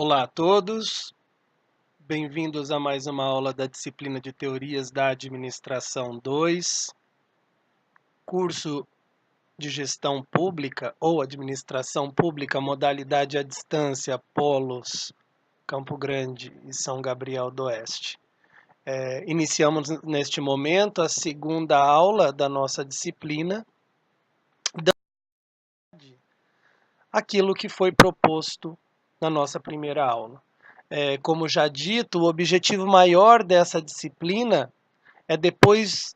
Olá a todos, bem-vindos a mais uma aula da disciplina de Teorias da Administração 2, curso de Gestão Pública ou Administração Pública, modalidade à distância, Polos, Campo Grande e São Gabriel do Oeste. Iniciamos neste momento a segunda aula da nossa disciplina, aquilo que foi proposto na nossa primeira aula. Como já dito, o objetivo maior dessa disciplina é depois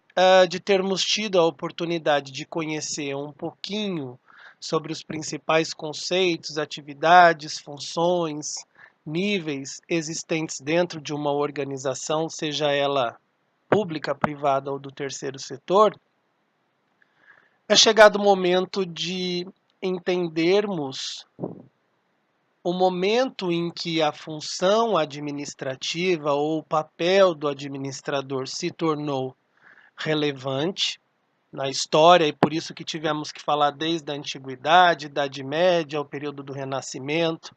de termos tido a oportunidade de conhecer um pouquinho sobre os principais conceitos, atividades, funções, níveis existentes dentro de uma organização, seja ela pública, privada ou do terceiro setor, é chegado o momento de entendermos o momento em que a função administrativa ou o papel do administrador se tornou relevante na história, e por isso que tivemos que falar desde a antiguidade, Idade Média, o período do Renascimento,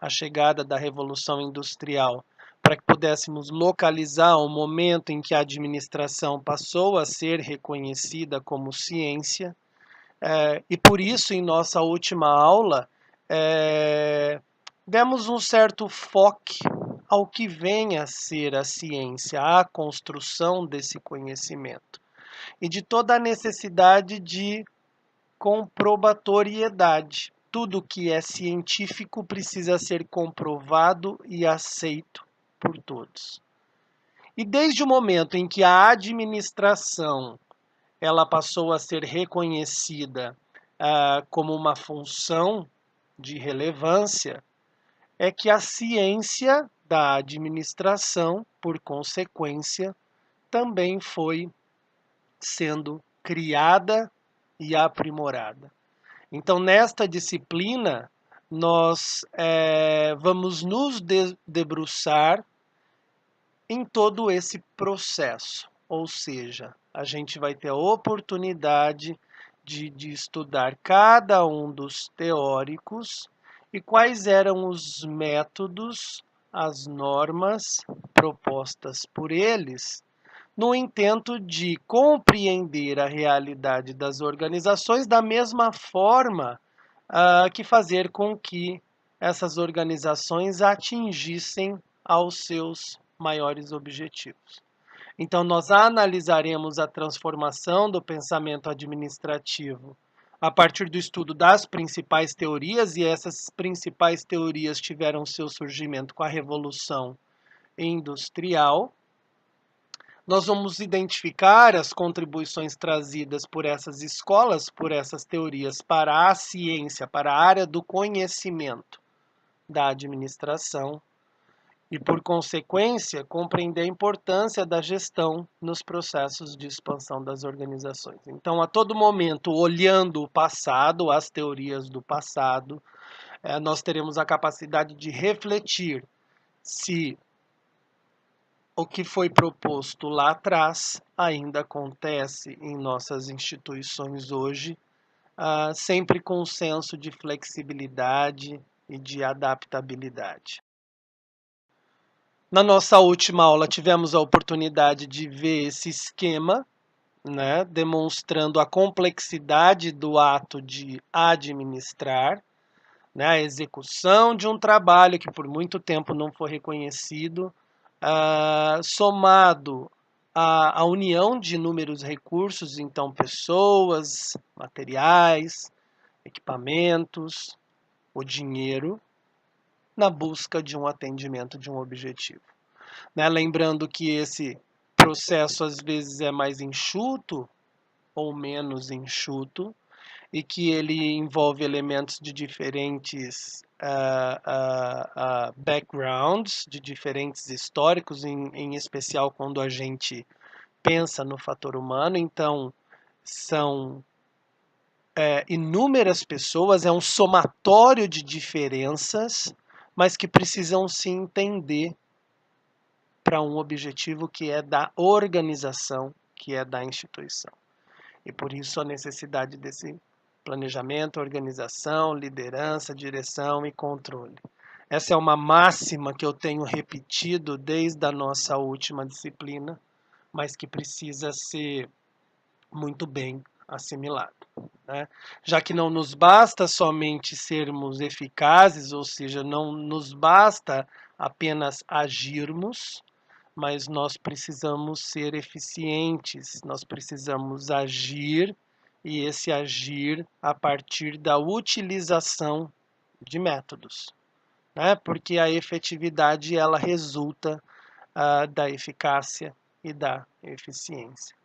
a chegada da Revolução Industrial, para que pudéssemos localizar o momento em que a administração passou a ser reconhecida como ciência. E por isso, em nossa última aula, demos um certo foco ao que vem a ser a ciência, à construção desse conhecimento e de toda a necessidade de comprobatoriedade. Tudo que é científico precisa ser comprovado e aceito por todos. E desde o momento em que a administração ela passou a ser reconhecida como uma função de relevância, é que a ciência da administração, por consequência, também foi sendo criada e aprimorada. Então, nesta disciplina, nós vamos nos debruçar em todo esse processo, ou seja, a gente vai ter a oportunidade de estudar cada um dos teóricos e quais eram os métodos, as normas propostas por eles no intento de compreender a realidade das organizações da mesma forma que fazer com que essas organizações atingissem aos seus maiores objetivos. Então, nós analisaremos a transformação do pensamento administrativo a partir do estudo das principais teorias, e essas principais teorias tiveram seu surgimento com a Revolução Industrial. Nós vamos identificar as contribuições trazidas por essas escolas, por essas teorias para a ciência, para a área do conhecimento da administração e, por consequência, compreender a importância da gestão nos processos de expansão das organizações. Então, a todo momento, olhando o passado, as teorias do passado, nós teremos a capacidade de refletir se o que foi proposto lá atrás ainda acontece em nossas instituições hoje, sempre com um senso de flexibilidade e de adaptabilidade. Na nossa última aula, tivemos a oportunidade de ver esse esquema, né, demonstrando a complexidade do ato de administrar, né, a execução de um trabalho que por muito tempo não foi reconhecido, somado à união de inúmeros recursos, então pessoas, materiais, equipamentos, o dinheiro, na busca de um atendimento de um objetivo. Né? Lembrando que esse processo às vezes é mais enxuto ou menos enxuto, e que ele envolve elementos de diferentes backgrounds, de diferentes históricos, em especial quando a gente pensa no fator humano. Então, são inúmeras pessoas, é um somatório de diferenças, mas que precisam se entender para um objetivo que é da organização, que é da instituição. E por isso a necessidade desse planejamento, organização, liderança, direção e controle. Essa é uma máxima que eu tenho repetido desde a nossa última disciplina, mas que precisa ser muito bem assimilado, né? Já que não nos basta somente sermos eficazes, ou seja, não nos basta apenas agirmos, mas nós precisamos ser eficientes, nós precisamos agir, e esse agir a partir da utilização de métodos, né? Porque a efetividade ela resulta da eficácia e da eficiência.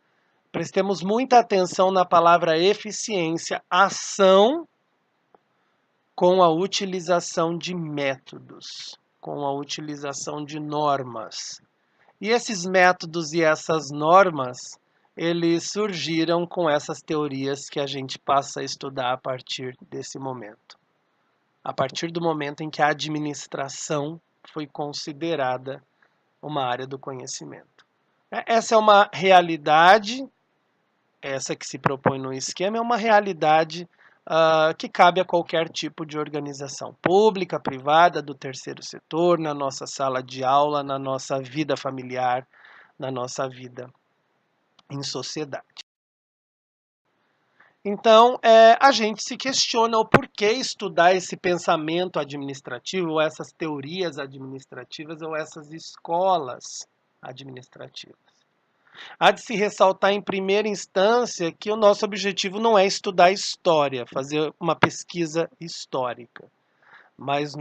Prestemos muita atenção na palavra eficiência, ação com a utilização de métodos, com a utilização de normas. E esses métodos e essas normas, eles surgiram com essas teorias que a gente passa a estudar a partir desse momento. A partir do momento em que a administração foi considerada uma área do conhecimento. Essa é uma realidade, essa que se propõe no esquema, é uma realidade que cabe a qualquer tipo de organização pública, privada, do terceiro setor, na nossa sala de aula, na nossa vida familiar, na nossa vida em sociedade. Então, a gente se questiona o porquê estudar esse pensamento administrativo, ou essas teorias administrativas, ou essas escolas administrativas. Há de se ressaltar em primeira instância que o nosso objetivo não é estudar história, fazer uma pesquisa histórica, mas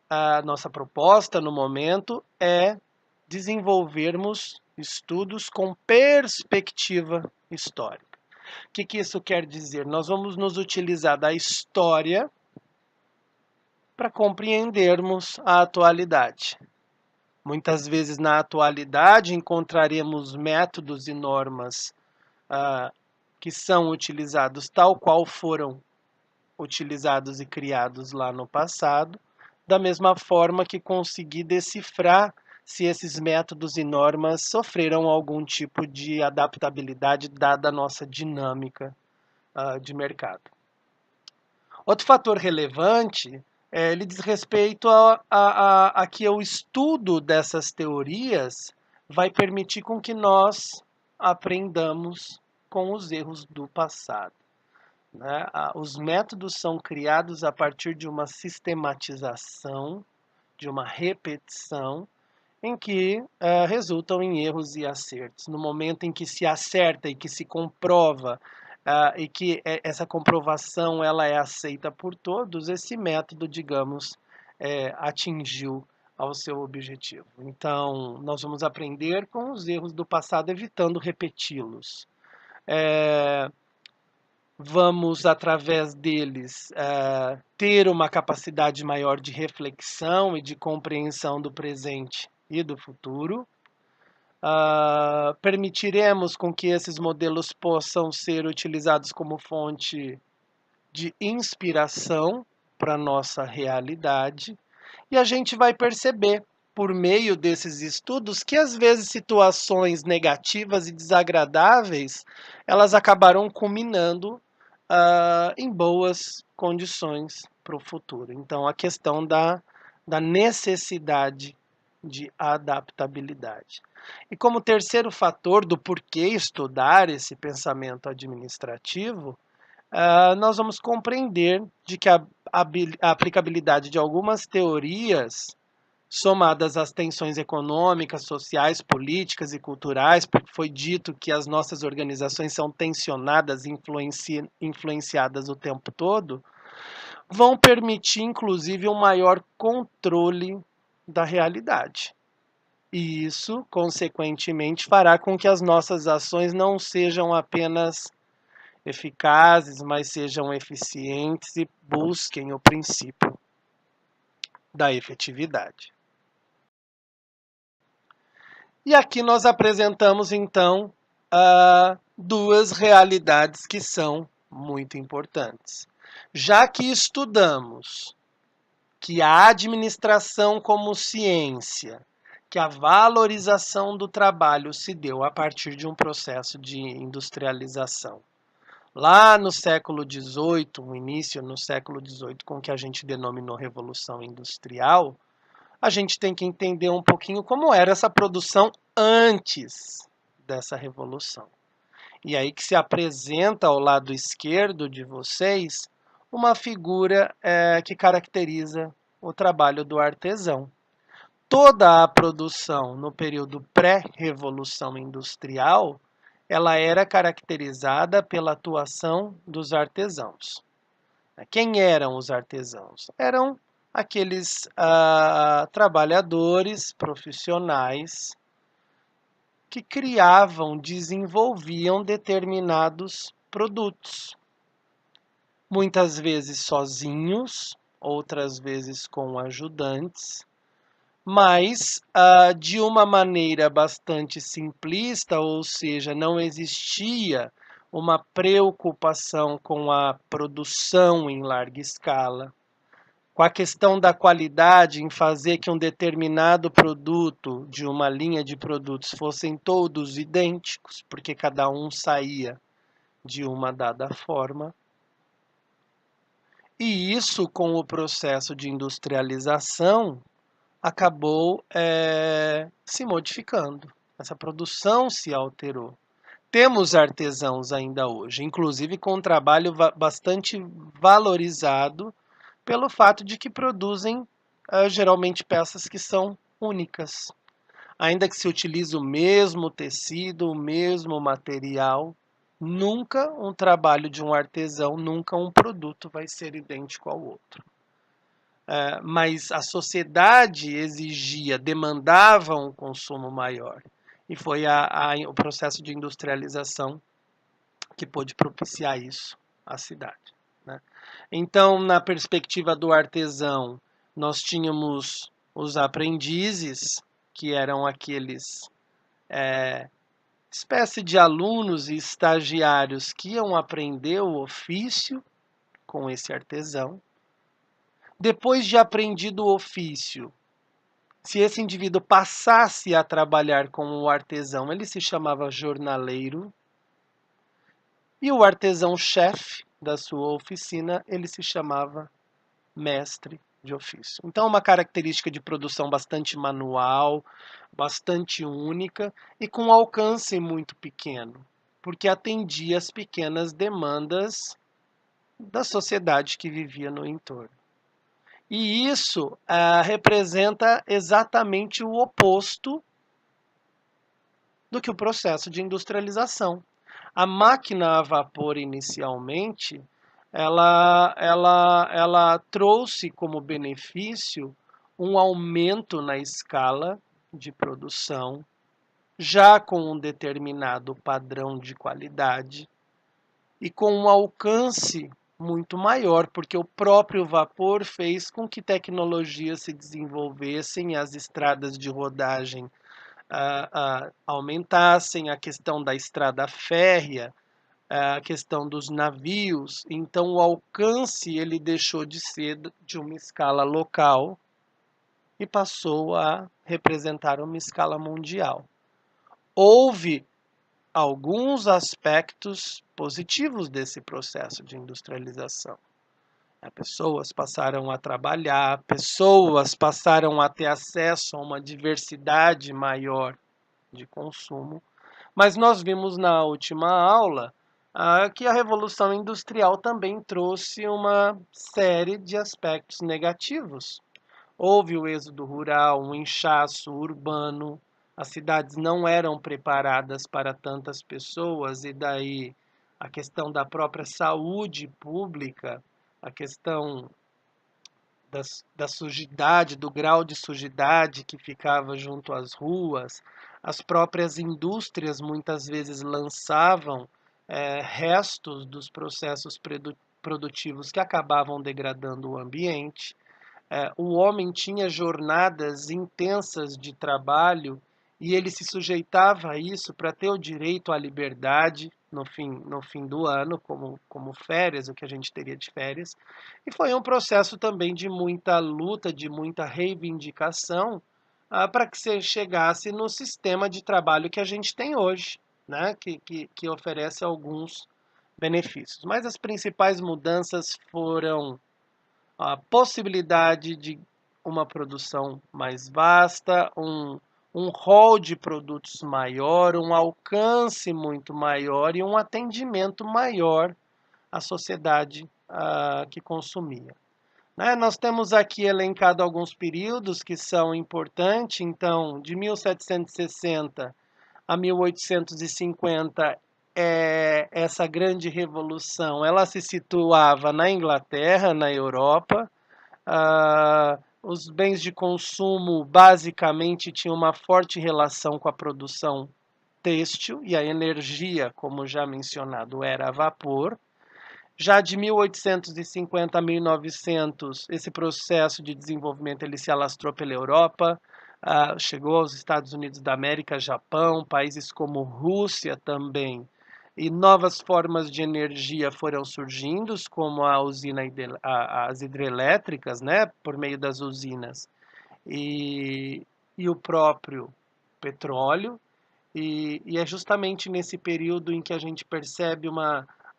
a nossa proposta no momento é desenvolvermos estudos com perspectiva histórica. O que isso quer dizer? Nós vamos nos utilizar da história para compreendermos a atualidade. Muitas vezes na atualidade encontraremos métodos e normas que são utilizados tal qual foram utilizados e criados lá no passado, da mesma forma que conseguir decifrar se esses métodos e normas sofreram algum tipo de adaptabilidade dada a nossa dinâmica de mercado. Outro fator relevante ele diz respeito a que o estudo dessas teorias vai permitir com que nós aprendamos com os erros do passado, né? Os métodos são criados a partir de uma sistematização, de uma repetição, em que resultam em erros e acertos. No momento em que se acerta e que se comprova e que essa comprovação ela é aceita por todos, esse método, digamos, atingiu ao seu objetivo. Então, nós vamos aprender com os erros do passado, evitando repeti-los. Vamos, através deles, ter uma capacidade maior de reflexão e de compreensão do presente e do futuro. Permitiremos com que esses modelos possam ser utilizados como fonte de inspiração para a nossa realidade. E a gente vai perceber, por meio desses estudos, que às vezes situações negativas e desagradáveis, elas acabaram culminando em boas condições para o futuro. Então, a questão da necessidade de adaptabilidade. E como terceiro fator do porquê estudar esse pensamento administrativo, nós vamos compreender de que a aplicabilidade de algumas teorias somadas às tensões econômicas, sociais, políticas e culturais, porque foi dito que as nossas organizações são tensionadas e influenciadas o tempo todo, vão permitir, inclusive, um maior controle da realidade. E isso, consequentemente, fará com que as nossas ações não sejam apenas eficazes, mas sejam eficientes e busquem o princípio da efetividade. E aqui nós apresentamos, então, duas realidades que são muito importantes. Já que estudamos que a administração como ciência, que a valorização do trabalho se deu a partir de um processo de industrialização, Lá no século XVIII, no início no século XVIII, com o que a gente denominou Revolução Industrial, a gente tem que entender um pouquinho como era essa produção antes dessa revolução. E aí que se apresenta ao lado esquerdo de vocês uma figura que caracteriza o trabalho do artesão. Toda a produção no período pré-revolução industrial, ela era caracterizada pela atuação dos artesãos. Quem eram os artesãos? Eram aqueles trabalhadores profissionais que criavam, desenvolviam determinados produtos. Muitas vezes sozinhos, outras vezes com ajudantes, mas de uma maneira bastante simplista, ou seja, não existia uma preocupação com a produção em larga escala, com a questão da qualidade, em fazer que um determinado produto de uma linha de produtos fossem todos idênticos, porque cada um saía de uma dada forma. E isso, com o processo de industrialização, acabou se modificando. Essa produção se alterou. Temos artesãos ainda hoje, inclusive com um trabalho bastante valorizado pelo fato de que produzem geralmente peças que são únicas. Ainda que se utilize o mesmo tecido, o mesmo material, nunca um trabalho de um artesão, nunca um produto vai ser idêntico ao outro. Mas a sociedade exigia, demandava um consumo maior. E foi o processo de industrialização que pôde propiciar isso à cidade, né? Então, na perspectiva do artesão, nós tínhamos os aprendizes, que eram aqueles espécie de alunos e estagiários que iam aprender o ofício com esse artesão. Depois de aprendido o ofício, se esse indivíduo passasse a trabalhar como o artesão, ele se chamava jornaleiro. E o artesão-chefe da sua oficina, ele se chamava mestre de ofício. Então, uma característica de produção bastante manual, bastante única e com alcance muito pequeno, porque atendia as pequenas demandas da sociedade que vivia no entorno. E isso representa exatamente o oposto do que o processo de industrialização. A máquina a vapor inicialmente, ela trouxe como benefício um aumento na escala de produção, já com um determinado padrão de qualidade e com um alcance muito maior, porque o próprio vapor fez com que tecnologias se desenvolvessem, as estradas de rodagem aumentassem, a questão da estrada férrea, a questão dos navios. Então o alcance ele deixou de ser de uma escala local e passou a representar uma escala mundial. Houve alguns aspectos positivos desse processo de industrialização. Pessoas passaram a trabalhar, pessoas passaram a ter acesso a uma diversidade maior de consumo, mas nós vimos na última aula que a Revolução Industrial também trouxe uma série de aspectos negativos. Houve o êxodo rural, um inchaço urbano, as cidades não eram preparadas para tantas pessoas, e daí a questão da própria saúde pública, a questão da sujidade, do grau de sujidade que ficava junto às ruas, as próprias indústrias muitas vezes lançavam restos dos processos produtivos que acabavam degradando o ambiente. O homem tinha jornadas intensas de trabalho e ele se sujeitava a isso para ter o direito à liberdade no fim do ano, como férias, o que a gente teria de férias. E foi um processo também de muita luta, de muita reivindicação, para que se chegasse no sistema de trabalho que a gente tem hoje, né? que oferece alguns benefícios. Mas as principais mudanças foram a possibilidade de uma produção mais vasta, um rol de produtos maior, um alcance muito maior e um atendimento maior à sociedade que consumia. Né? Nós temos aqui elencado alguns períodos que são importantes, então, de 1760 a 1850, essa grande revolução, ela se situava na Inglaterra, na Europa. Os bens de consumo basicamente tinham uma forte relação com a produção têxtil e a energia, como já mencionado, era a vapor. Já de 1850 a 1900, esse processo de desenvolvimento ele se alastrou pela Europa, chegou aos Estados Unidos da América, Japão, países como Rússia também. E novas formas de energia foram surgindo, como as hidrelétricas, né, por meio das usinas, e, e o próprio petróleo. E é justamente nesse período em que a gente percebe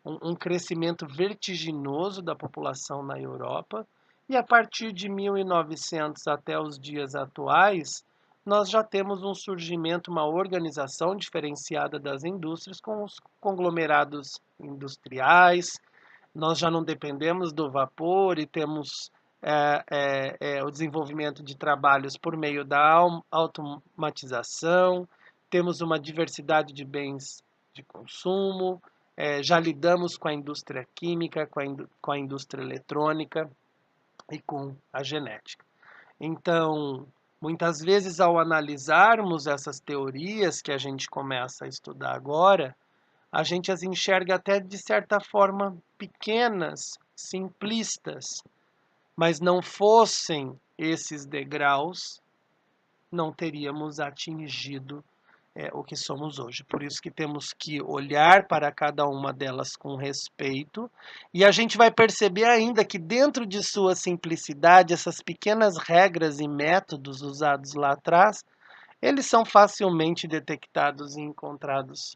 um crescimento vertiginoso da população na Europa. E a partir de 1900 até os dias atuais, nós já temos um surgimento, uma organização diferenciada das indústrias com os conglomerados industriais. Nós já não dependemos do vapor e temos o desenvolvimento de trabalhos por meio da automatização, temos uma diversidade de bens de consumo, já lidamos com a indústria química, com a indústria eletrônica e com a genética. Então, muitas vezes, ao analisarmos essas teorias que a gente começa a estudar agora, a gente as enxerga até de certa forma pequenas, simplistas, mas não fossem esses degraus, não teríamos atingido o que somos hoje. Por isso que temos que olhar para cada uma delas com respeito, e a gente vai perceber ainda que dentro de sua simplicidade, essas pequenas regras e métodos usados lá atrás, eles são facilmente detectados e encontrados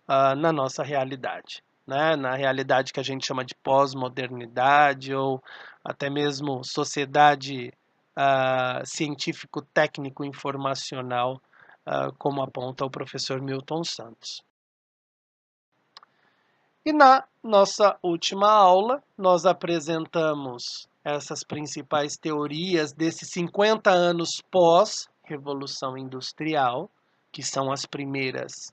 na nossa realidade, né? Na realidade que a gente chama de pós-modernidade ou até mesmo sociedade científico-técnico-informacional, como aponta o professor Milton Santos. E na nossa última aula, nós apresentamos essas principais teorias desses 50 anos pós-Revolução Industrial, que são as primeiras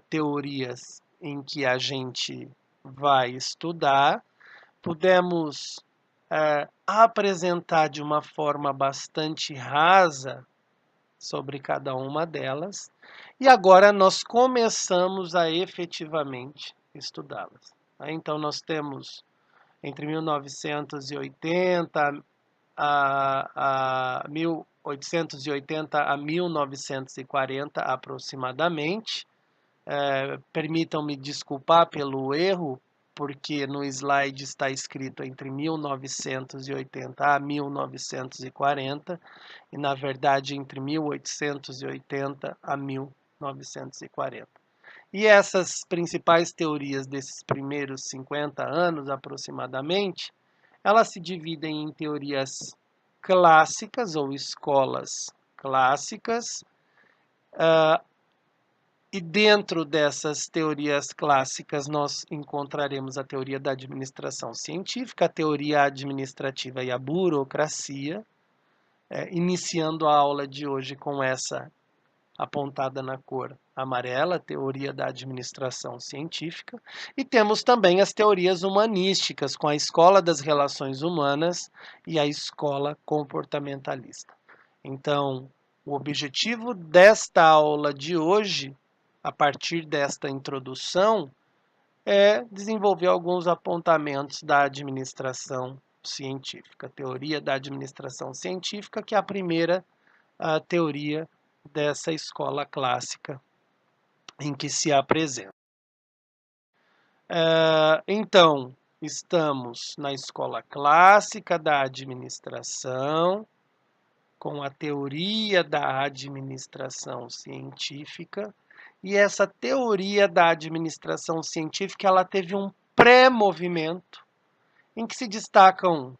teorias em que a gente vai estudar. Pudemos apresentar de uma forma bastante rasa sobre cada uma delas, e agora nós começamos a efetivamente estudá-las. Então, nós temos entre 1980 a 1880 a 1940 aproximadamente. Permitam-me desculpar pelo erro, porque no slide está escrito entre 1980 a 1940, e na verdade entre 1880 a 1940. E essas principais teorias desses primeiros 50 anos aproximadamente, elas se dividem em teorias clássicas ou escolas clássicas, e dentro dessas teorias clássicas, nós encontraremos a teoria da administração científica, a teoria administrativa e a burocracia, iniciando a aula de hoje com essa apontada na cor amarela, teoria da administração científica. E temos também as teorias humanísticas, com a escola das relações humanas e a escola comportamentalista. Então, o objetivo desta aula de hoje, a partir desta introdução, é desenvolver alguns apontamentos da administração científica, teoria da administração científica, que é a primeira teoria dessa escola clássica em que se apresenta. Então, estamos na escola clássica da administração, com a teoria da administração científica, E essa teoria da administração científica, ela teve um pré-movimento em que se destacam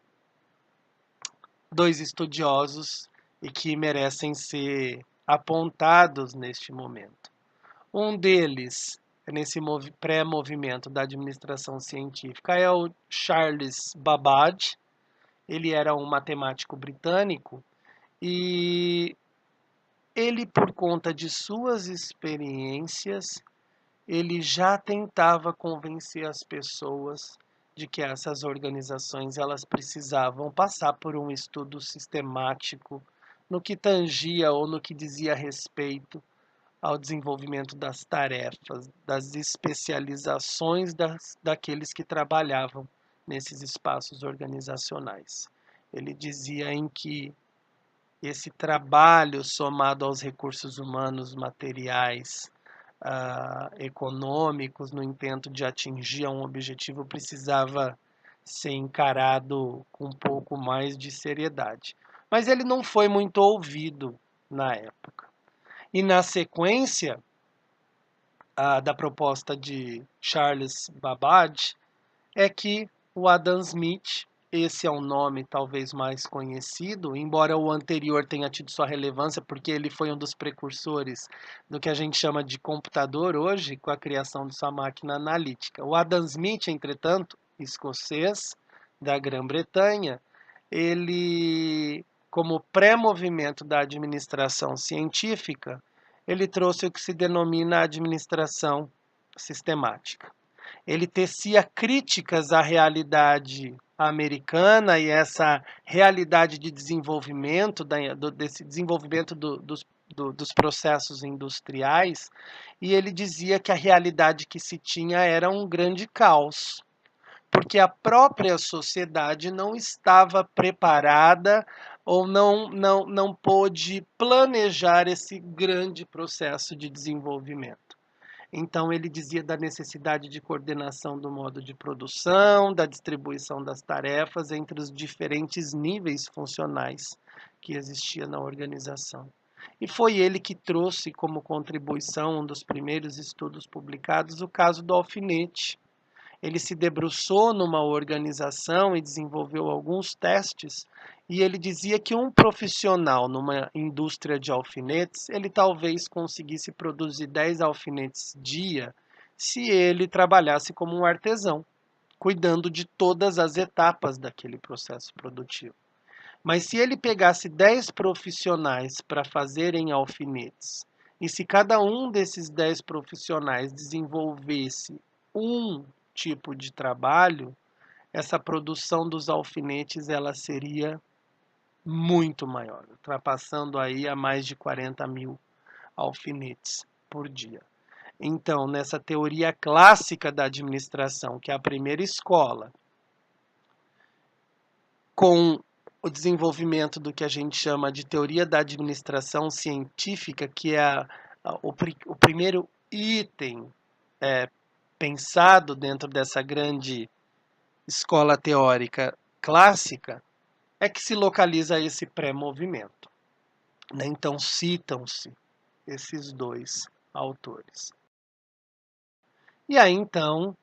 dois estudiosos e que merecem ser apontados neste momento. Um deles, nesse pré-movimento da administração científica, é o Charles Babbage. Ele era um matemático britânico e ele, por conta de suas experiências, ele já tentava convencer as pessoas de que essas organizações elas precisavam passar por um estudo sistemático no que tangia ou no que dizia respeito ao desenvolvimento das tarefas, das especializações daqueles que trabalhavam nesses espaços organizacionais. Ele dizia em que esse trabalho somado aos recursos humanos, materiais, econômicos, no intento de atingir um objetivo, precisava ser encarado com um pouco mais de seriedade. Mas ele não foi muito ouvido na época. E na sequência da proposta de Charles Babbage é que o Adam Smith, esse é um nome talvez mais conhecido, embora o anterior tenha tido sua relevância, porque ele foi um dos precursores do que a gente chama de computador hoje, com a criação de sua máquina analítica. O Adam Smith, entretanto, escocês, da Grã-Bretanha, ele, como pré-movimento da administração científica, ele trouxe o que se denomina administração sistemática. Ele tecia críticas à realidade americana e essa realidade de desenvolvimento, desse desenvolvimento dos processos industriais, e ele dizia que a realidade que se tinha era um grande caos, porque a própria sociedade não estava preparada ou não pôde planejar esse grande processo de desenvolvimento. Então, ele dizia da necessidade de coordenação do modo de produção, da distribuição das tarefas entre os diferentes níveis funcionais que existia na organização. E foi ele que trouxe como contribuição, um dos primeiros estudos publicados, o caso do alfinete. Ele se debruçou numa organização e desenvolveu alguns testes, e ele dizia que um profissional numa indústria de alfinetes, ele talvez conseguisse produzir 10 alfinetes dia se ele trabalhasse como um artesão, cuidando de todas as etapas daquele processo produtivo. Mas se ele pegasse 10 profissionais para fazerem alfinetes, e se cada um desses 10 profissionais desenvolvesse um tipo de trabalho, essa produção dos alfinetes ela seria muito maior, ultrapassando aí a mais de 40 mil alfinetes por dia. Então, nessa teoria clássica da administração, que é a primeira escola, com o desenvolvimento do que a gente chama de teoria da administração científica, que é o primeiro item pensado dentro dessa grande escola teórica clássica, é que se localiza esse pré-movimento. Então, citam-se esses dois autores. E aí, então,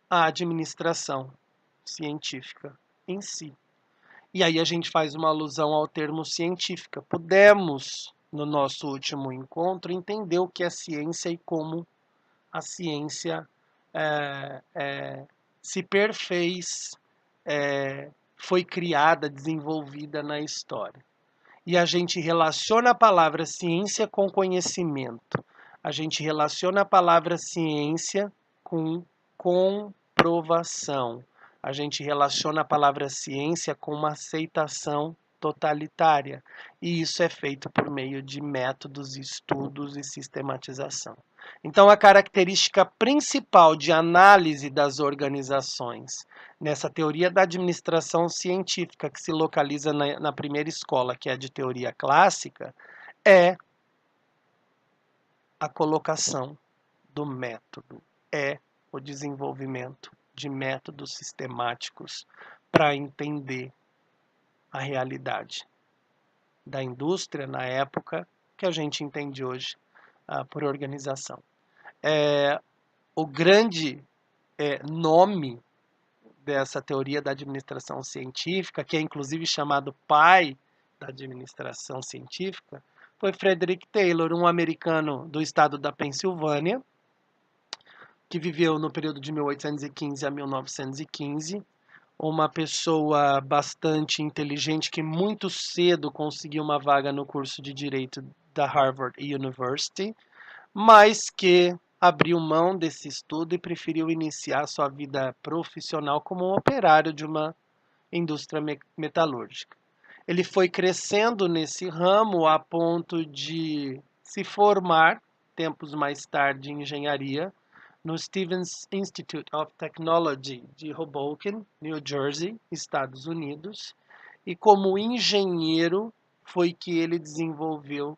a administração científica em si. E aí a gente faz uma alusão ao termo científica. Pudemos, no nosso último encontro, entender o que é ciência e como a ciência se perfez, foi criada, desenvolvida na história. E a gente relaciona a palavra ciência com conhecimento. A gente relaciona a palavra ciência com comprovação. A gente relaciona a palavra ciência com uma aceitação totalitária. E isso é feito por meio de métodos, estudos e sistematização. Então, a característica principal de análise das organizações nessa teoria da administração científica que se localiza na primeira escola, que é a de teoria clássica, é a colocação do método, é o desenvolvimento de métodos sistemáticos para entender a realidade da indústria na época que a gente entende hoje por organização. O grande nome dessa teoria da administração científica, que é inclusive chamado pai da administração científica, foi Frederick Taylor, um americano do estado da Pensilvânia, que viveu no período de 1815 a 1915, uma pessoa bastante inteligente que muito cedo conseguiu uma vaga no curso de Direito da Harvard University, mas que abriu mão desse estudo e preferiu iniciar sua vida profissional como um operário de uma indústria metalúrgica. Ele foi crescendo nesse ramo a ponto de se formar, tempos mais tarde, em engenharia, no Stevens Institute of Technology de Hoboken, New Jersey, Estados Unidos, e como engenheiro foi que ele desenvolveu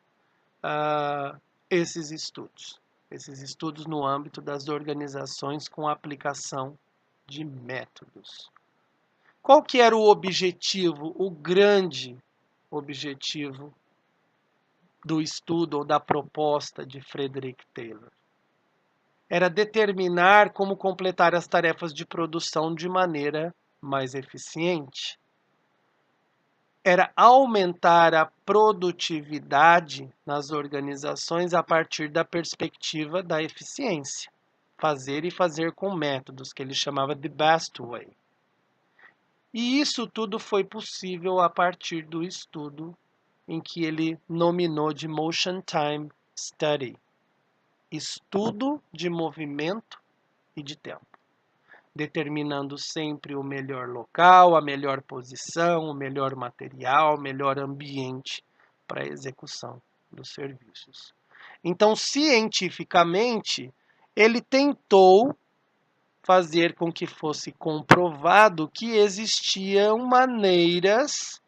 esses estudos no âmbito das organizações com aplicação de métodos. Qual que era o objetivo, o grande objetivo do estudo ou da proposta de Frederick Taylor? Era determinar como completar as tarefas de produção de maneira mais eficiente. Era aumentar a produtividade nas organizações a partir da perspectiva da eficiência. Fazer e fazer com métodos, que ele chamava the best way. E isso tudo foi possível a partir do estudo em que ele nominou de Motion Time Study. Estudo de movimento e de tempo, determinando sempre o melhor local, a melhor posição, o melhor material, o melhor ambiente para a execução dos serviços. Então, cientificamente, ele tentou fazer com que fosse comprovado que existiam maneiras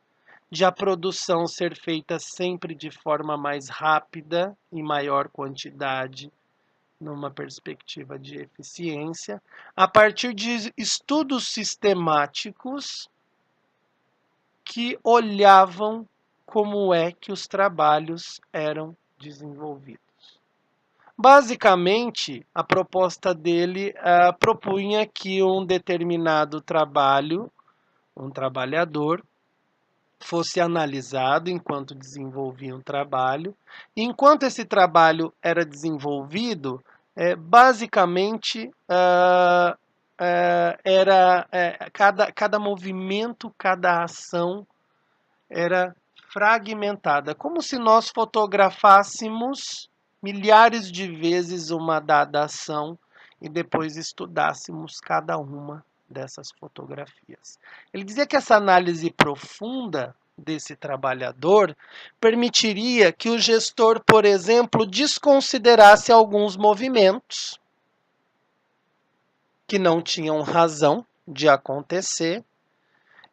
de a produção ser feita sempre de forma mais rápida, em maior quantidade, numa perspectiva de eficiência, a partir de estudos sistemáticos que olhavam como é que os trabalhos eram desenvolvidos. Basicamente, a proposta dele propunha que um determinado trabalho, um trabalhador, fosse analisado enquanto desenvolvia um trabalho. E enquanto esse trabalho era desenvolvido, basicamente cada movimento, cada ação era fragmentada, como se nós fotografássemos milhares de vezes uma dada ação e depois estudássemos cada uma dessas fotografias. Ele dizia que essa análise profunda desse trabalhador permitiria que o gestor, por exemplo, desconsiderasse alguns movimentos que não tinham razão de acontecer,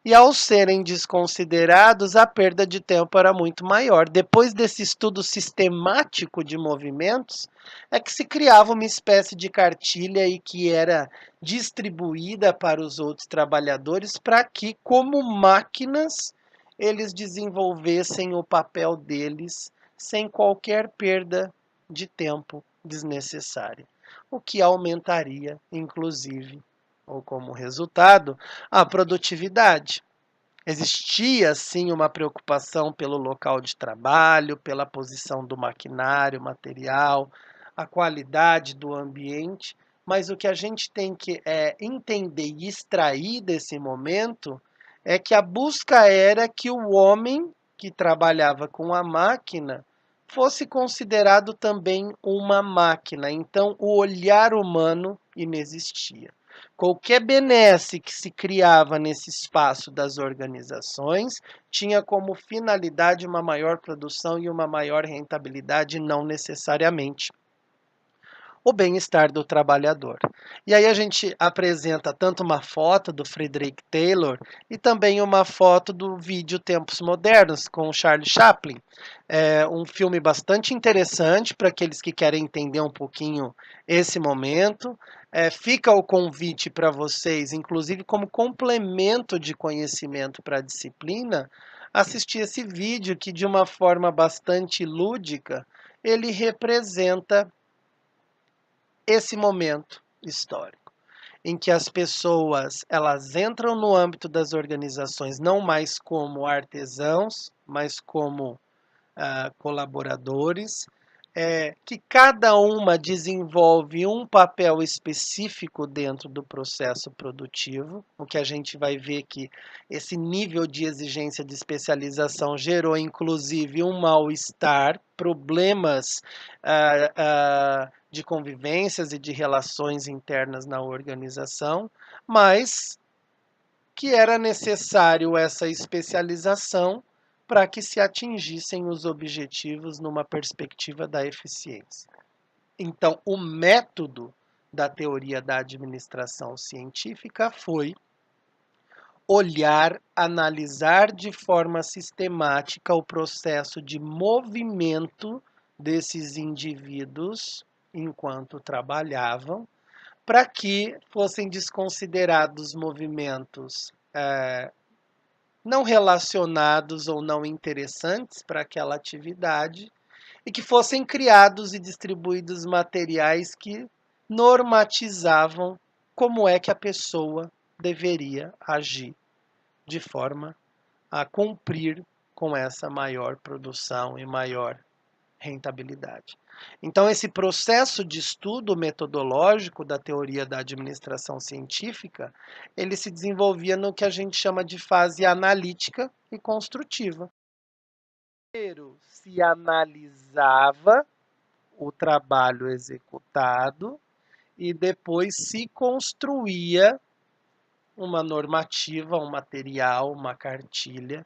e ao serem desconsiderados, a perda de tempo era muito maior. Depois desse estudo sistemático de movimentos, é que se criava uma espécie de cartilha e que era distribuída para os outros trabalhadores para que, como máquinas, eles desenvolvessem o papel deles sem qualquer perda de tempo desnecessária, o que aumentaria, inclusive, ou como resultado, a produtividade. Existia, sim, uma preocupação pelo local de trabalho, pela posição do maquinário, material, a qualidade do ambiente, mas o que a gente tem que entender e extrair desse momento é que a busca era que o homem que trabalhava com a máquina fosse considerado também uma máquina. Então, o olhar humano inexistia. Qualquer benesse que se criava nesse espaço das organizações tinha como finalidade uma maior produção e uma maior rentabilidade, não necessariamente o bem-estar do trabalhador. E aí a gente apresenta tanto uma foto do Frederick Taylor e também uma foto do vídeo Tempos Modernos com o Charlie Chaplin. É um filme bastante interessante para aqueles que querem entender um pouquinho esse momento. Fica o convite para vocês, inclusive como complemento de conhecimento para a disciplina, assistir esse vídeo que de uma forma bastante lúdica ele representa esse momento histórico em que as pessoas elas entram no âmbito das organizações não mais como artesãos, mas como colaboradores, que cada uma desenvolve um papel específico dentro do processo produtivo, o que a gente vai ver que esse nível de exigência de especialização gerou inclusive um mal-estar, problemas de convivências e de relações internas na organização, mas que era necessário essa especialização para que se atingissem os objetivos numa perspectiva da eficiência. Então, o método da teoria da administração científica foi olhar, analisar de forma sistemática o processo de movimento desses indivíduos enquanto trabalhavam, para que fossem desconsiderados movimentos não relacionados ou não interessantes para aquela atividade e que fossem criados e distribuídos materiais que normatizavam como é que a pessoa deveria agir de forma a cumprir com essa maior produção e maior rentabilidade. Então, esse processo de estudo metodológico da teoria da administração científica, ele se desenvolvia no que a gente chama de fase analítica e construtiva. Primeiro se analisava o trabalho executado e depois se construía uma normativa, um material, uma cartilha,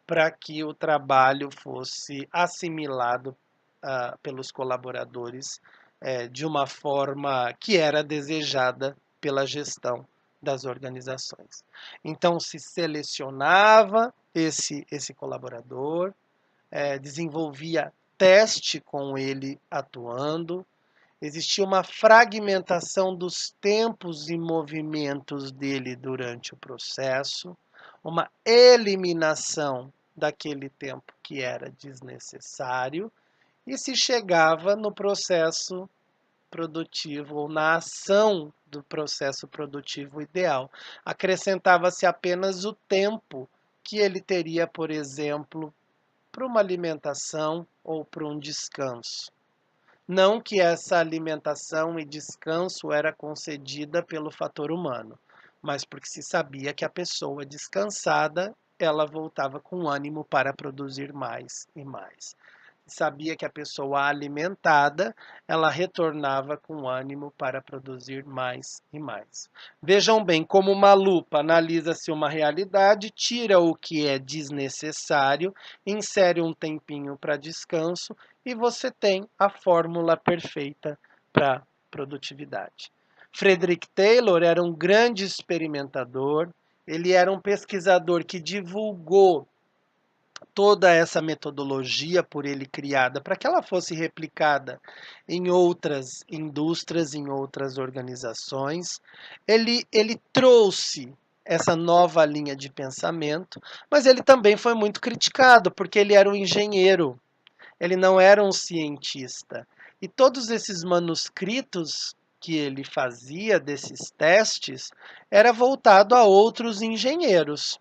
para que o trabalho fosse assimilado pelos colaboradores de uma forma que era desejada pela gestão das organizações. Então, se selecionava esse colaborador, desenvolvia teste com ele atuando, existia uma fragmentação dos tempos e movimentos dele durante o processo, uma eliminação daquele tempo que era desnecessário e se chegava no processo produtivo ou na ação do processo produtivo ideal. Acrescentava-se apenas o tempo que ele teria, por exemplo, para uma alimentação ou para um descanso. Não que essa alimentação e descanso era concedida pelo fator humano, mas porque se sabia que a pessoa descansada, ela voltava com ânimo para produzir mais e mais. Sabia que a pessoa alimentada, ela retornava com ânimo para produzir mais e mais. Vejam bem, como uma lupa analisa-se uma realidade, tira o que é desnecessário, insere um tempinho para descanso e você tem a fórmula perfeita para produtividade. Frederick Taylor era um grande experimentador, ele era um pesquisador que divulgou toda essa metodologia por ele criada para que ela fosse replicada em outras indústrias, em outras organizações. Ele trouxe essa nova linha de pensamento, mas ele também foi muito criticado, porque ele era um engenheiro, ele não era um cientista. E todos esses manuscritos que ele fazia desses testes era voltado a outros engenheiros.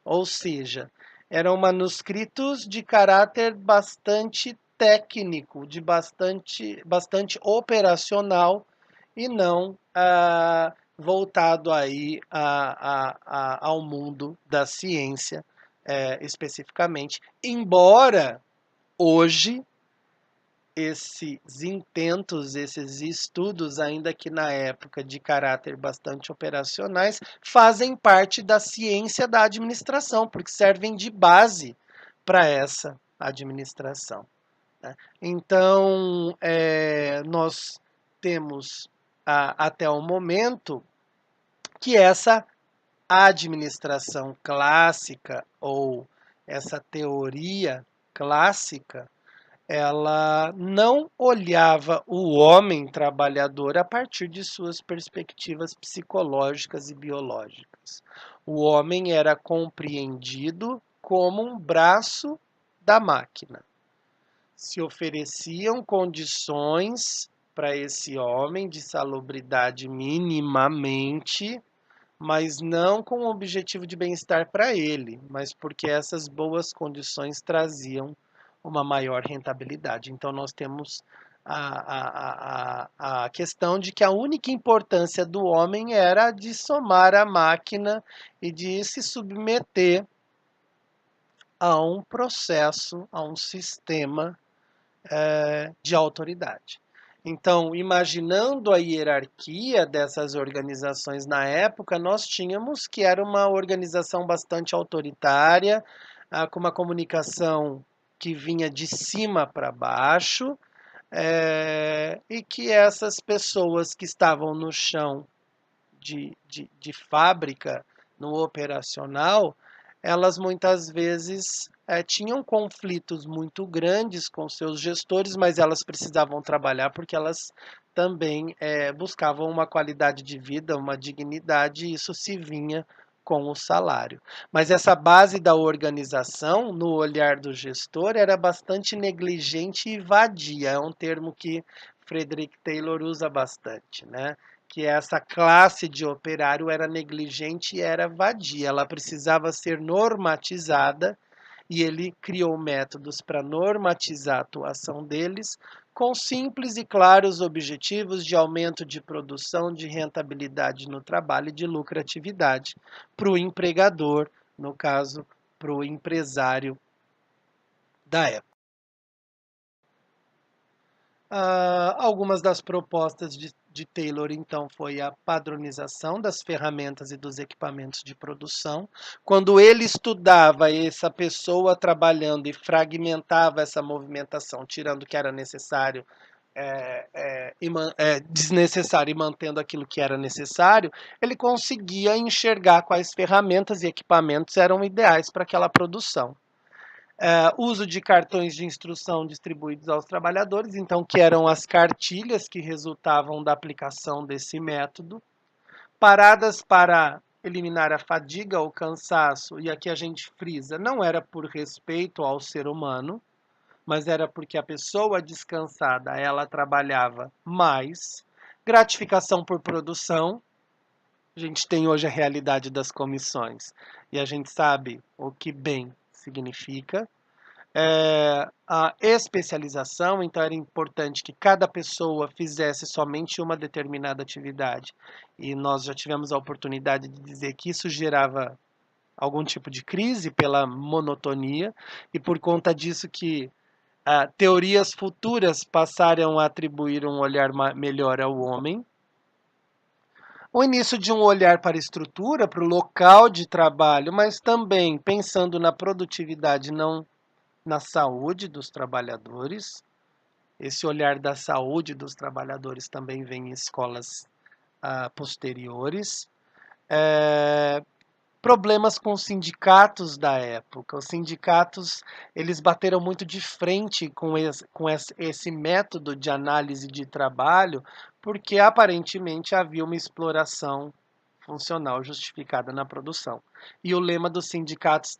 Ou seja, eram manuscritos de caráter bastante técnico, de bastante operacional e não voltado aí ao mundo da ciência especificamente. Embora hoje esses intentos, esses estudos, ainda que na época de caráter bastante operacionais, fazem parte da ciência da administração, porque servem de base para essa administração. Né? Então, nós temos até o momento que essa administração clássica ou essa teoria clássica ela não olhava o homem trabalhador a partir de suas perspectivas psicológicas e biológicas. O homem era compreendido como um braço da máquina. se ofereciam condições para esse homem de salubridade minimamente, mas não com o objetivo de bem-estar para ele, mas porque essas boas condições traziam uma maior rentabilidade. Então, nós temos a questão de que a única importância do homem era de somar a máquina e de se submeter a um processo, a um sistema de autoridade. Então, imaginando a hierarquia dessas organizações na época, nós tínhamos que era uma organização bastante autoritária, com uma comunicação que vinha de cima para baixo, e que essas pessoas que estavam no chão de fábrica, no operacional, elas muitas vezes tinham conflitos muito grandes com seus gestores, mas elas precisavam trabalhar porque elas também buscavam uma qualidade de vida, uma dignidade, e isso se vinha com o salário. Mas essa base da organização, no olhar do gestor, era bastante negligente e vadia. É um termo que Frederick Taylor usa bastante, né? Que essa classe de operário era negligente e era vadia. Ela precisava ser normatizada e ele criou métodos para normatizar a atuação deles com simples e claros objetivos de aumento de produção, de rentabilidade no trabalho e de lucratividade para o empregador, no caso, para o empresário da época. Algumas das propostas de Taylor, então, foi a padronização das ferramentas e dos equipamentos de produção. Quando ele estudava essa pessoa trabalhando e fragmentava essa movimentação, tirando o que era necessário desnecessário e mantendo aquilo que era necessário, ele conseguia enxergar quais ferramentas e equipamentos eram ideais para aquela produção. Uso de cartões de instrução distribuídos aos trabalhadores, então, que eram as cartilhas que resultavam da aplicação desse método. Paradas para eliminar a fadiga, o cansaço, e aqui a gente frisa, não era por respeito ao ser humano, mas era porque a pessoa descansada, ela trabalhava mais. Gratificação por produção, a gente tem hoje a realidade das comissões, e a gente sabe o que bem significa. A especialização, então era importante que cada pessoa fizesse somente uma determinada atividade. E nós já tivemos a oportunidade de dizer que isso gerava algum tipo de crise pela monotonia, e por conta disso que teorias futuras passaram a atribuir um olhar melhor ao homem. O início de um olhar para a estrutura, para o local de trabalho, mas também pensando na produtividade, não na saúde dos trabalhadores. Esse olhar da saúde dos trabalhadores também vem em escolas posteriores. Problemas com os sindicatos da época. Os sindicatos eles bateram muito de frente com esse método de análise de trabalho, porque aparentemente havia uma exploração funcional justificada na produção. E o lema dos sindicatos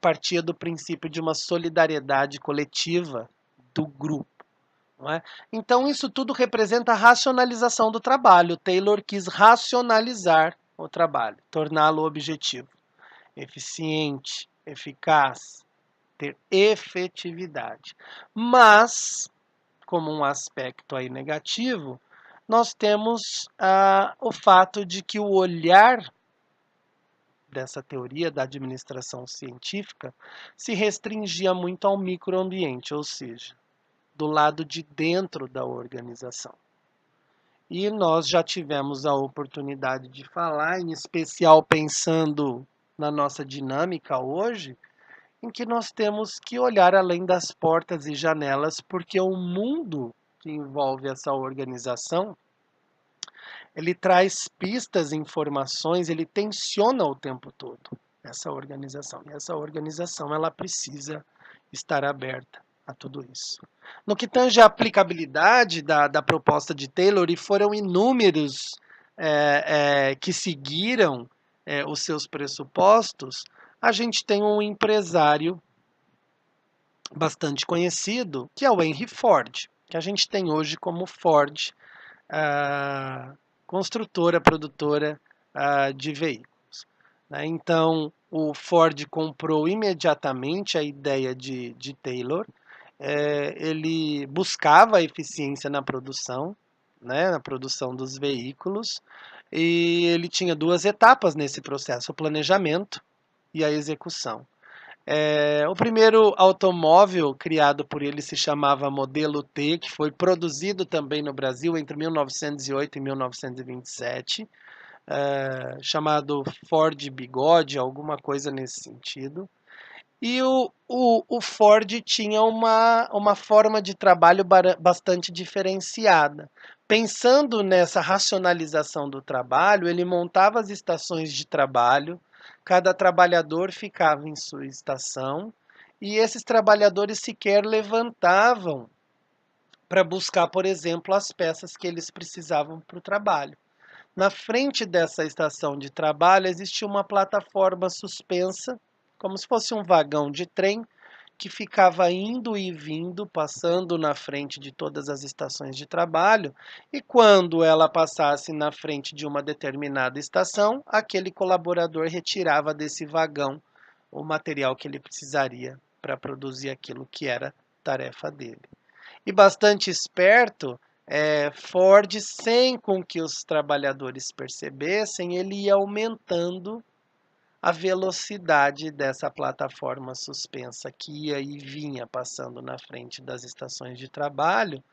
partia do princípio de uma solidariedade coletiva do grupo. Não é? Então, isso tudo representa a racionalização do trabalho. Taylor quis racionalizar o trabalho, torná-lo objetivo, eficiente, eficaz, ter efetividade. Mas, como um aspecto aí negativo, nós temos o fato de que o olhar dessa teoria da administração científica se restringia muito ao microambiente, ou seja, do lado de dentro da organização. E nós já tivemos a oportunidade de falar, em especial pensando na nossa dinâmica hoje, em que nós temos que olhar além das portas e janelas, porque o mundo que envolve essa organização, ele traz pistas, informações, ele tensiona o tempo todo essa organização. E essa organização, ela precisa estar aberta a tudo isso. No que tange a aplicabilidade da proposta de Taylor, e foram inúmeros que seguiram os seus pressupostos, a gente tem um empresário bastante conhecido, que é o Henry Ford, que a gente tem hoje como Ford, construtora, produtora de veículos, né? Então, o Ford comprou imediatamente a ideia de Taylor. Ele buscava a eficiência na produção, né, na produção dos veículos, e ele tinha duas etapas nesse processo: o planejamento e a execução. O primeiro automóvel criado por ele se chamava Modelo T, que foi produzido também no Brasil entre 1908 e 1927, chamado Ford Bigode, alguma coisa nesse sentido. E o Ford tinha uma forma de trabalho bastante diferenciada. Pensando nessa racionalização do trabalho, ele montava as estações de trabalho, cada trabalhador ficava em sua estação, e esses trabalhadores sequer levantavam para buscar, por exemplo, as peças que eles precisavam para o trabalho. Na frente dessa estação de trabalho existia uma plataforma suspensa, como se fosse um vagão de trem, que ficava indo e vindo, passando na frente de todas as estações de trabalho, e quando ela passasse na frente de uma determinada estação, aquele colaborador retirava desse vagão o material que ele precisaria para produzir aquilo que era tarefa dele. E bastante esperto, Ford, sem com que os trabalhadores percebessem, ele ia aumentando a velocidade dessa plataforma suspensa que ia e vinha passando na frente das estações de trabalho,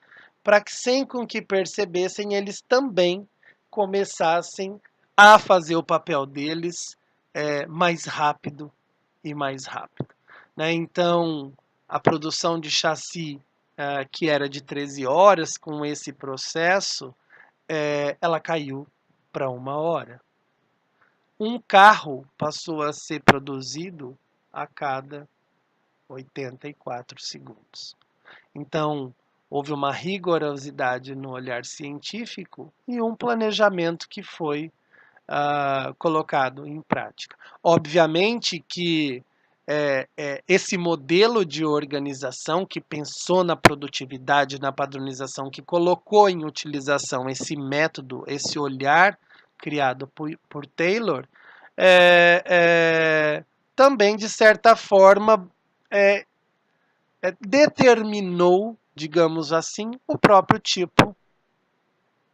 para que, sem com que percebessem, eles também começassem a fazer o papel deles mais rápido e mais rápido, né? Então, a produção de chassi, que era de 13 horas, com esse processo, ela caiu para 1 hora. Um carro passou a ser produzido a cada 84 segundos. Então, houve uma rigorosidade no olhar científico e um planejamento que foi colocado em prática. Obviamente que esse modelo de organização que pensou na produtividade, na padronização, que colocou em utilização esse método, esse olhar criado por Taylor, também, de certa forma, determinou, digamos assim, o próprio tipo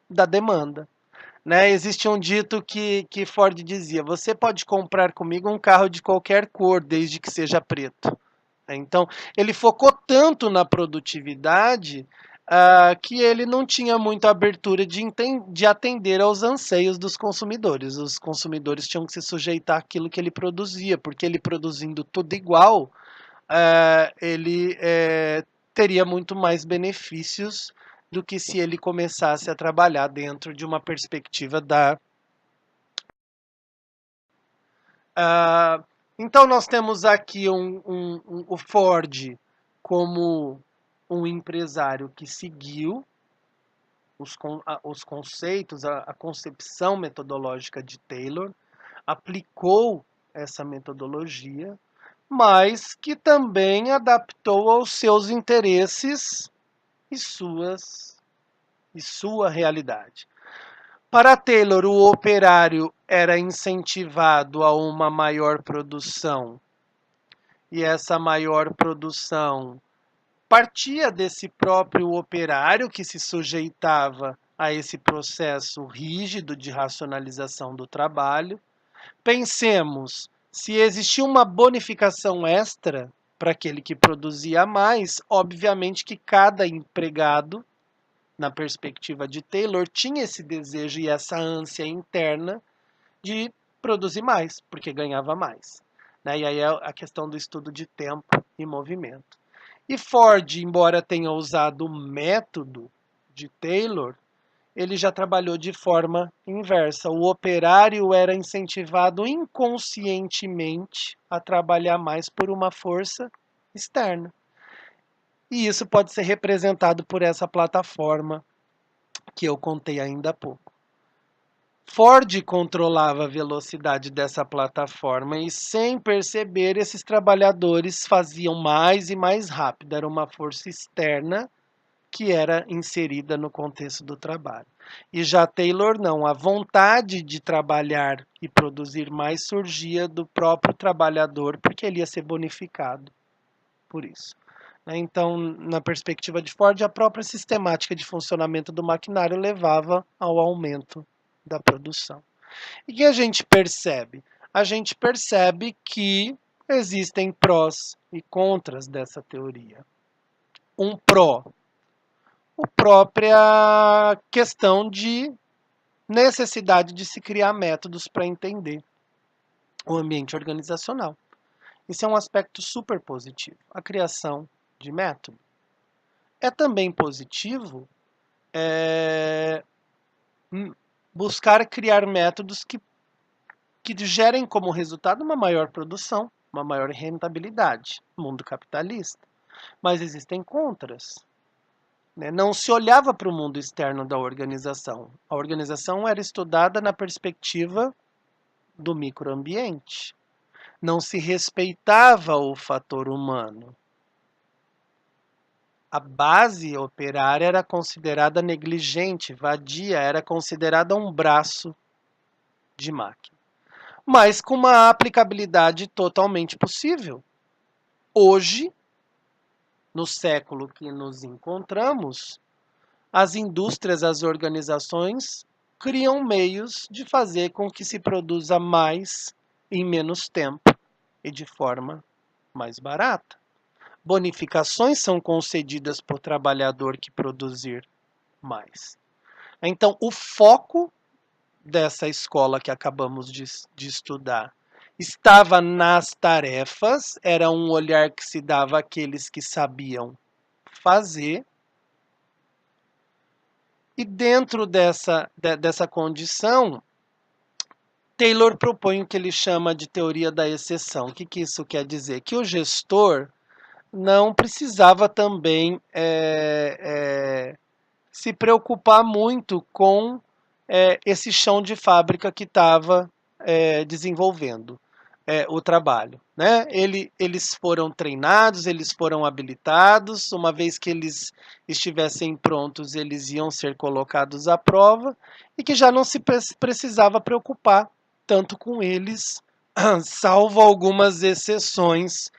da demanda. Né? Existe um dito que Ford dizia: você pode comprar comigo um carro de qualquer cor, desde que seja preto. Então, ele focou tanto na produtividade que ele não tinha muita abertura de atender aos anseios dos consumidores. Os consumidores tinham que se sujeitar àquilo que ele produzia, porque ele produzindo tudo igual, ele teria muito mais benefícios do que se ele começasse a trabalhar dentro de uma perspectiva da. Então, nós temos aqui o Ford como um empresário que seguiu os conceitos, a concepção metodológica de Taylor, aplicou essa metodologia, mas que também adaptou aos seus interesses e sua realidade. Para Taylor, o operário era incentivado a uma maior produção, e essa maior produção partia desse próprio operário que se sujeitava a esse processo rígido de racionalização do trabalho. Pensemos, se existia uma bonificação extra para aquele que produzia mais, obviamente que cada empregado, na perspectiva de Taylor, tinha esse desejo e essa ânsia interna de produzir mais, porque ganhava mais, né? E aí é a questão do estudo de tempo e movimento. E Ford, embora tenha usado o método de Taylor, ele já trabalhou de forma inversa. O operário era incentivado inconscientemente a trabalhar mais por uma força externa. E isso pode ser representado por essa plataforma que eu contei ainda há pouco. Ford controlava a velocidade dessa plataforma e, sem perceber, esses trabalhadores faziam mais e mais rápido. Era uma força externa que era inserida no contexto do trabalho. E já Taylor não, a vontade de trabalhar e produzir mais surgia do próprio trabalhador, porque ele ia ser bonificado por isso. Então, na perspectiva de Ford, a própria sistemática de funcionamento do maquinário levava ao aumento da produção. E o que a gente percebe? A gente percebe que existem prós e contras dessa teoria. Um pró, a própria questão de necessidade de se criar métodos para entender o ambiente organizacional. Isso é um aspecto super positivo, a criação de método. É também positivo buscar criar métodos que gerem como resultado uma maior produção, uma maior rentabilidade no mundo capitalista. Mas existem contras. Não se olhava para o mundo externo da organização. A organização era estudada na perspectiva do microambiente. Não se respeitava o fator humano. A base operária era considerada negligente, vadia, era considerada um braço de máquina. Mas com uma aplicabilidade totalmente possível. Hoje, no século que nos encontramos, as indústrias, as organizações criam meios de fazer com que se produza mais em menos tempo e de forma mais barata. Bonificações são concedidas por trabalhador que produzir mais. Então, o foco dessa escola que acabamos de estudar estava nas tarefas, era um olhar que se dava àqueles que sabiam fazer. E dentro dessa condição, Taylor propõe o que ele chama de teoria da exceção. O que isso quer dizer? Que o gestor não precisava também se preocupar muito com esse chão de fábrica que estava desenvolvendo o trabalho. Né? Eles foram treinados, eles foram habilitados, uma vez que eles estivessem prontos, eles iam ser colocados à prova e que já não se precisava preocupar tanto com eles, salvo algumas exceções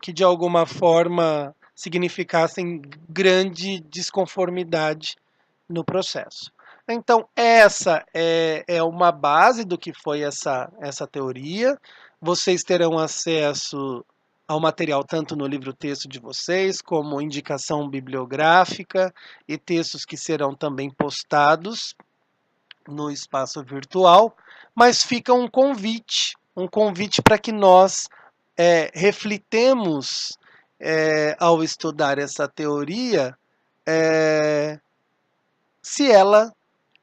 que de alguma forma significassem grande desconformidade no processo. Então, essa é uma base do que foi essa teoria. Vocês terão acesso ao material tanto no livro-texto de vocês, como indicação bibliográfica e textos que serão também postados no espaço virtual. Mas fica um convite para que nós reflitemos ao estudar essa teoria se ela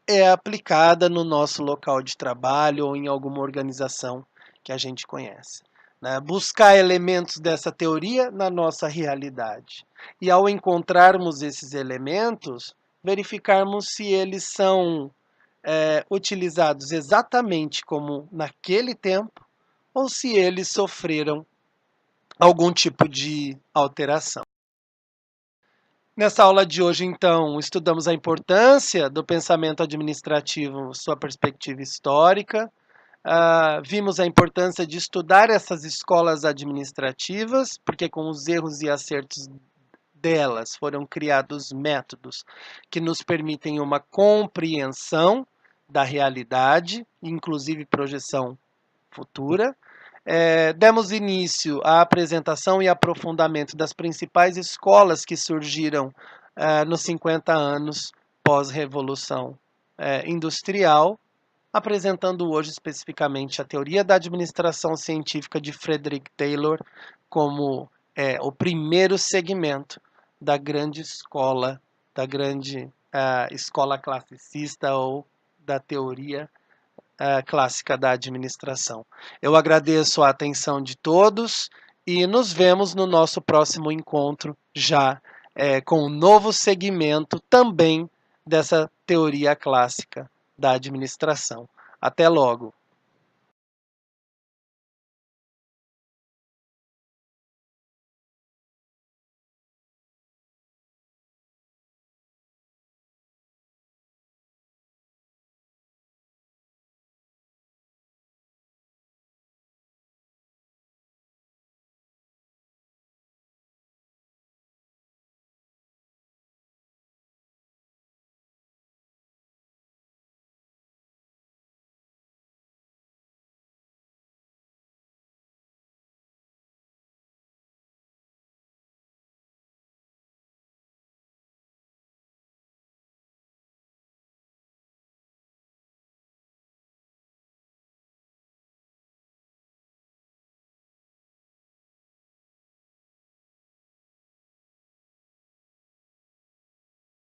é aplicada no nosso local de trabalho ou em alguma organização que a gente conhece. Né? Buscar elementos dessa teoria na nossa realidade. E ao encontrarmos esses elementos, verificarmos se eles são utilizados exatamente como naquele tempo ou se eles sofreram algum tipo de alteração. Nessa aula de hoje, então, estudamos a importância do pensamento administrativo, sua perspectiva histórica. Vimos a importância de estudar essas escolas administrativas, porque com os erros e acertos delas foram criados métodos que nos permitem uma compreensão da realidade, inclusive projeção futura. Demos início à apresentação e aprofundamento das principais escolas que surgiram nos 50 anos pós-revolução industrial, apresentando hoje especificamente a teoria da administração científica de Frederick Taylor como o primeiro segmento da grande escola classicista ou da teoria clássica da administração. Eu agradeço a atenção de todos e nos vemos no nosso próximo encontro, já com um novo segmento também dessa teoria clássica da administração. Até logo!